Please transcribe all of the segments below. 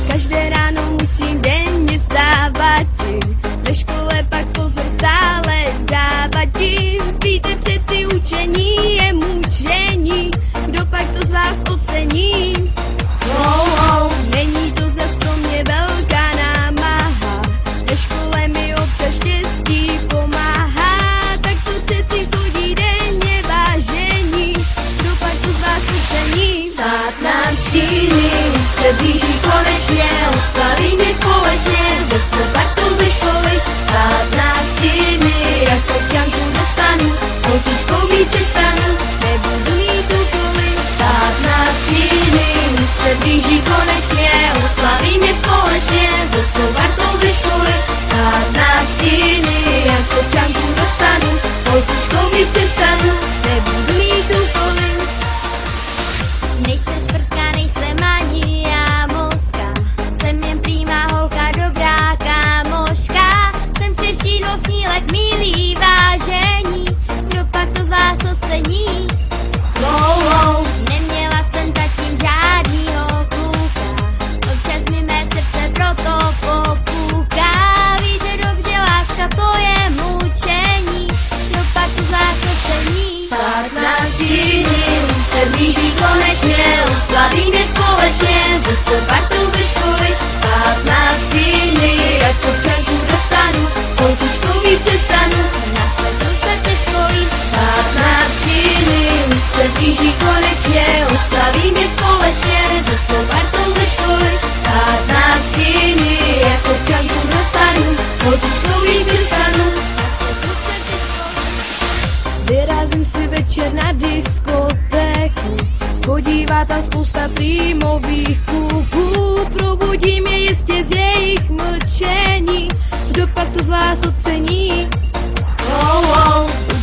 Každé ráno musím denně vstávat, ve škole pak pozor stále dávat. Víte přeci, učení je mučení, kdo pak to z vás ocení? Není to zas pro mě velká námaha, ve škole mi občas štěstí pomáhá, tak to přeci chodí denně vážení, kdo pak to z vás ocení? 15 dní se blíží konečně, oslavíme společně ze svou partou ze školy. 15 dní jako občanku dostanu, fotičkou mít přestanu, nebudu mít úkoly. 15 dní se blíží konečně, oslavíme společně ze svou partou ze školy. 15 dní jako občanku dostanu, fotičkou mít přestanu, nebudu mít úkoly. Nejsem šprtka, nejsem ani jámoska, jsem jen prýmá holka, dobrá kámoška. Jsem přeštítl snílek, milý vážení, kdo pak to z vás ocení? Neměla jsem zatím žádnýho kluka, občas mi mé srdce proto popůká. Víte dobře, láska to je mučení, kdo pak to z vás ocení? 15 dní se blíží konečně, oslavíme společně ze svou partou ze školy. 15 dní jako občanku dostanu, holčičkou víc přestanu, nastažil se ze školy. 15 dní se blíží konečně, oslavíme společně ze svou partou ze školy. 15 dní jako občanku dostanu, holčičkou víc přestanu, nastažil se ze školy. Vyrazím si večer na diskotéku, chodívá tam spousta prímových kluků, probudím je jistě z jejich mlčení, kdo pak to z vás ocení?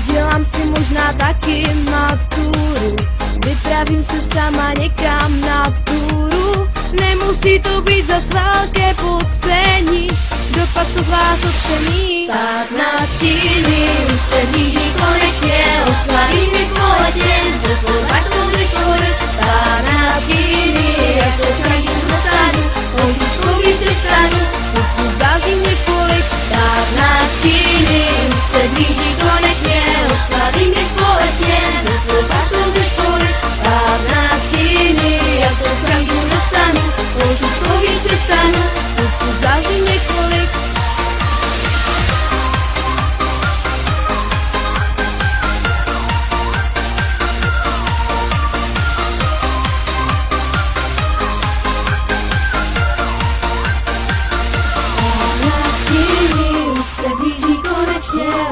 Udělám si možná taky maturu, vypravím se sama někam na túru, nemusí to být zas velké pocení, kdo pak to z vás ocení? 15 dní se blíží konečně, oslavíme společně ze svou partou ze školy. 15 dní jako občanku dostanu, holčičkou víc přestanu, pokud zdávím několik. 15 dní se blíží konečně, oslavíme společně ze svou partou ze školy. 15 dní jako občanku dostanu, holčičkou víc přestanu, pokud zdávím několik.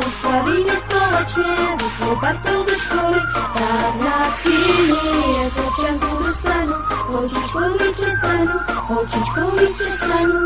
Oslavíme společně ze svou partou ze školy. 15 dní jako občanku dostanu, holčičkou víc přestanu, holčičkou víc přestanu.